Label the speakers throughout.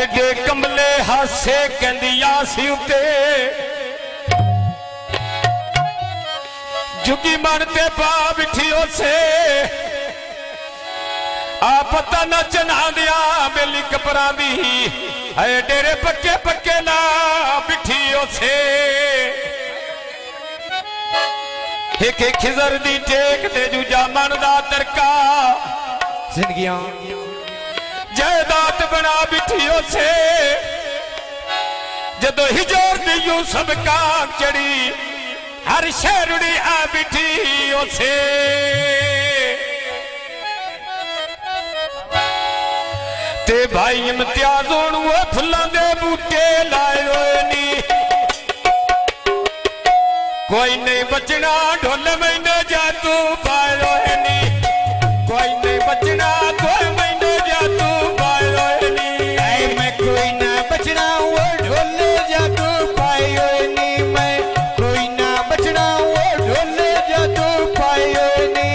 Speaker 1: एडे कमले हासे कहंदिया सी उते जुगी मन ते पा बिठी उसे आ पता न चना दिया बेली कपरा दी है डेरे पक्के पक्के ना बिठी उसे एक खिजर दी टेक ते दूजा मन दा तरका
Speaker 2: जिंदगियां
Speaker 1: जायदाद बना बिठी उसे जदों हिजोर दी यूसुफ का चढ़ी हर शहरुड़ी आ बिठी उसे ते भाई इम्तियाज होण वो फुल्लां दे बूटे लाए होए नी कोई नहीं बचना ढोल मैंने जादू पाए होए नी कोई नहीं बचना कोई मैंने जादू पाए होए नी
Speaker 2: मैं कोई ना बचना वो ढोले जादू पाए होए नी मैं कोई ना बचना वो ढोले जादू पाए होए नी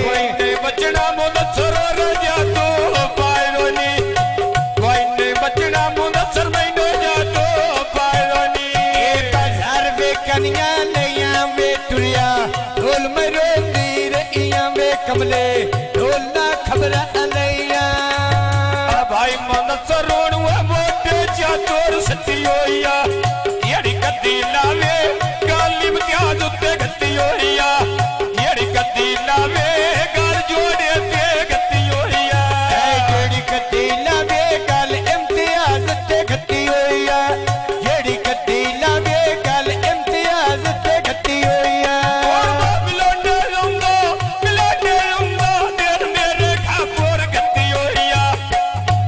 Speaker 1: कोई नहीं बचना मुदस्सर जादू पाए होए नी कोई नहीं बचना मुदस्सर मैंने जादू पाए होए नी
Speaker 2: बाजार वे कनिया लिया वे टुरिया ढोल में रोंदी रहिया वे कमले ढोल ना खबर अलैया
Speaker 1: भाई मुदस्सर रोण वो मोटे जादूर सती होइया येड़ी कदी लावे गाली इम्तियाज उत्ते गती होइया येड़ी कदी लावे गाल जोड़े ते गती होइया
Speaker 2: जेड़ी कदी लावे गल इम्तियाज ते खती होइया जेड़ी कदी लावे गल इम्तियाज ते खती होइया
Speaker 1: मिलोने लूंगा दिल मेरे खापोर गती होइया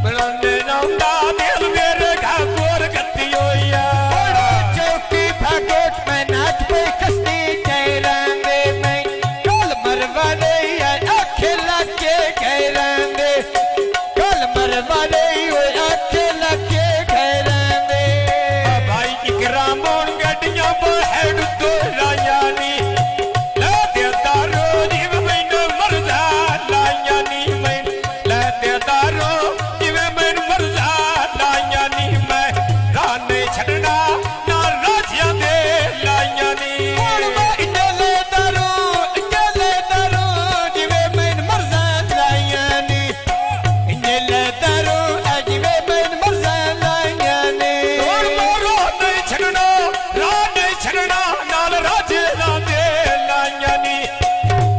Speaker 1: मिलोने लूंगा दिल मेरे खापोर गती होइया
Speaker 2: चौकी भागोट में नाच पे कस्ती ठहरांगे मैं कल मरवा दे आखे लाके घेरांगे कल मरवा दे आखे लाके घेरांगे
Speaker 1: भाई इकराम होण गड्डियां बहड़ तो लाया नी ला दे दारो जिवें मैनू मरदा लाया नी मैं ला दे दारो जिवें मैनू मरदा लाया नी मैं राह नहीं छड्डना ना राजियां दे लाया नी
Speaker 2: इन्ने ले दारू जिवे मैन मरजा लाइया नी इन्ने ले दारू जिवे मैन मरजा लाइया नी
Speaker 1: और मोरो नहीं छड्डना राह नहीं छड्डना नाल राजे लांदे लाया नी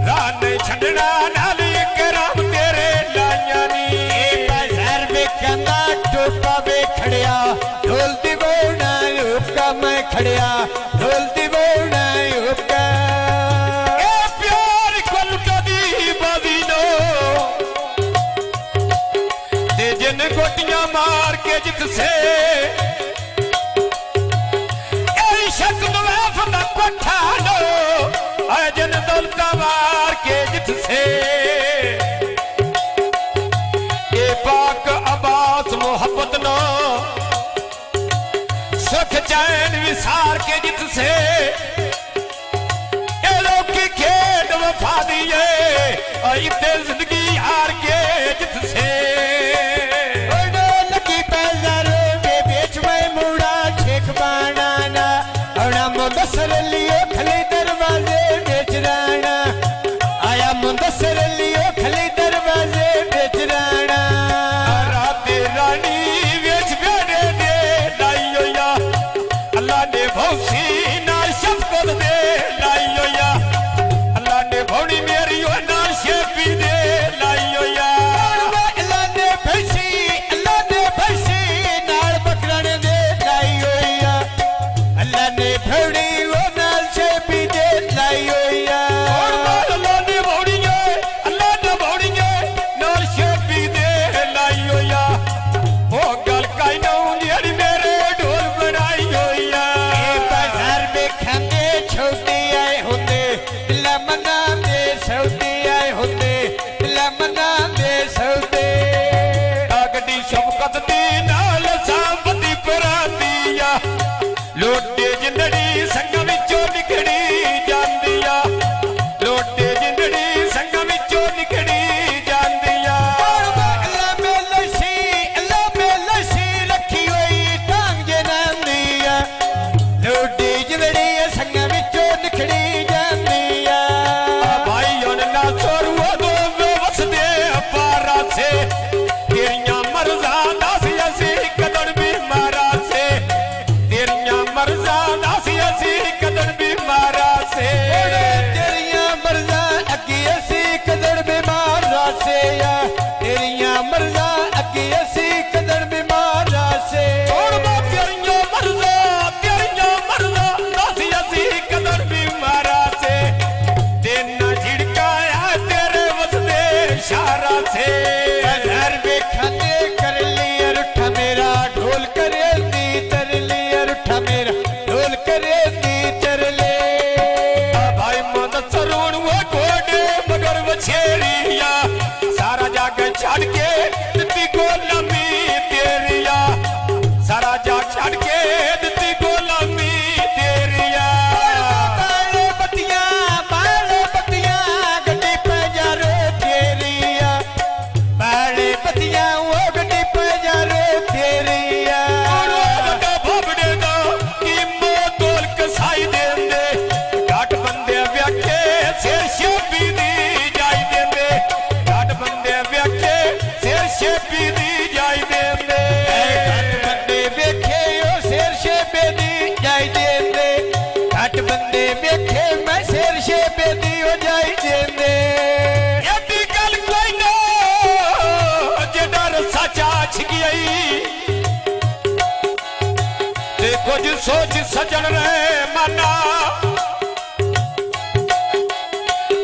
Speaker 1: राह नहीं छड्डना नाल इकराम तेरे लाया नी
Speaker 2: बाजार वे कंदा टोपा वे खड़िया ढोल दी बोना हुक्का मैं खड़िया ढोल दी बोना हुक्का
Speaker 1: ए प्यार कुल कदी बादी नो ते जिन गोटियां मार के जित से ए शक नवाफ दा पठा नो ए जिन दौलता मार के जित से ए पाक अब्बास मोहब्बत नो सुख चैन विसार के जित से ए लोकी खेड वफा दिए इते जिंदगी हार के जित से
Speaker 2: लगी बाजार वे बेच में मुड़ा छेक बनाना औना मुदस्सर लियो खली दरवाजे बेच राना आया मुदस्सर लियो खली दरवाजे बेच राना
Speaker 1: राते रानी वेच बेड़े दे लाई होया अल्लाह ने भौसी नाल शफकत दे लाई होया अल्लाह ने भौनी मेरी ओ नाल शेपी दे लाई होया
Speaker 2: अल्लाह
Speaker 1: ਮਰਜ਼ਾਂ ਦੱਸ ਅਸੀਂ ਕਦਣ ਵੀ ਮਾਰਾ ਸੇ ਤੇਰੀਆਂ ਮਰਜ਼ਾਂ ਦੱਸ ਅਸੀਂ ਕਦਣ ਵੀ ਮਾਰਾ ਸੇ
Speaker 2: ਤੇਰੀਆਂ ਮਰਜ਼ਾਂ ਅੱਗੇ ਅਸੀਂ ਕਦੜ ਬਿਮਾਰ ਰਾਸੇ ਆ ਤੇਰੀਆਂ ਮਰਜ਼ਾਂ ਅੱਗੇ ਅਸੀਂ ਕਦੜ ਬਿਮਾਰ ਰਾਸੇ
Speaker 1: ਹੁਣ ਮੈਂ ਤੇਰੀਆਂ ਮਰਜ਼ਾਂ ਦੱਸ ਅਸੀਂ ਕਦਣ ਵੀ ਮਾਰਾ ਸੇ ਤੇਨਾ ਝਿੜਕਾਇਆ ਤੇਰੇ ਵਸਦੇ ਇਸ਼ਾਰਾ ਸੇ
Speaker 2: ਹਰ ਵੇਖਾਂਦੇ ਕਰ ਲਈ ਅਰਠਾ ਮੇਰਾ ਢੋਲ ਕਰੇ ਦੀ ਤਰ ਲਈ ਅਰਠਾ ਮੇਰਾ ਢੋਲ ਕਰੇ ਦੀ ਤਰ ਲੈ
Speaker 1: ਭਾਈ ਮਨ ਸਰੂਣ ਉਹ ਗੋਡੇ ਮਗਰ ਵਛੇੜੀਆ ਸਾਰਾ ਜੱਗ ਛੱਡ ਕੇ ਦਿੱਤੀ ਗੁਲਾਮੀ ਤੇਰੀਆ ਸਾਰਾ ਜੱਗ ਛੱਡ ਕੇ ਦਿੱਤੀ ਗੁਲਾਮੀ ਤੇਰੀਆ
Speaker 2: ਬਾਲੇ ਬੱਤੀਆਂ ਗੱਡੀ ਪੈ ਜਾ ਰੇ ਤੇਰੀਆ ਬਾਲੇ ਬੱਤੀਆਂ ਉਹ ਗੱਡੀ ਪੈ ਜਾ ਰੇ ਤੇਰੀਆ
Speaker 1: ਵੱਡਾ ਭੋਬੜੇ ਦਾ ਕੀਮੋ ਤੋਲ ਕਸਾਈ ਦਿੰਦੇ ਘੱਟ ਬੰਦੇ ਵੇਖੇ ਸਿਰ ਸ਼ੇਪੀ ਦੀ ਜਾਈ ਦਿੰਦੇ ਘੱਟ ਬੰਦੇ ਵੇਖੇ ਸਿਰ ਸ਼ੇਪੀ ਦੀ ਜਾਈ ਦਿੰਦੇ
Speaker 2: ਘੱਟ ਬੰਦੇ ਵੇਖੇ ਉਹ ਸਿਰ ਸ਼ੇਪੇ ਦੀ ਜਾਈ ਦਿੰਦੇ ਘੱਟ ਬੰਦੇ ਵੇਖੇ ਮੈਂ ਸਿਰ ਸ਼ੇਪੇ ਦੀ ਉਹ ਜਾਈ ਦਿੰਦੇ
Speaker 1: ਐਡੀ ਗੱਲ ਕੋਈ ਨਾ ਜਿਹੜਾ ਰਸਾ ਚਾਛ ਗਈ ਤੇ ਕੁਝ ਸੋਚ ਸਜਣ ਰਹੇ ਮਨਾ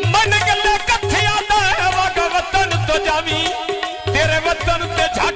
Speaker 1: ਮਨ ਗੱਲੇ ਕੱਥਿਆਂ ਦਾ ਵਗ ਵਤਨ ਤੋਂ ਜਾਵੀਂ ਤੇਰੇ ਵਤਨ ਤੇ ਛੱਡ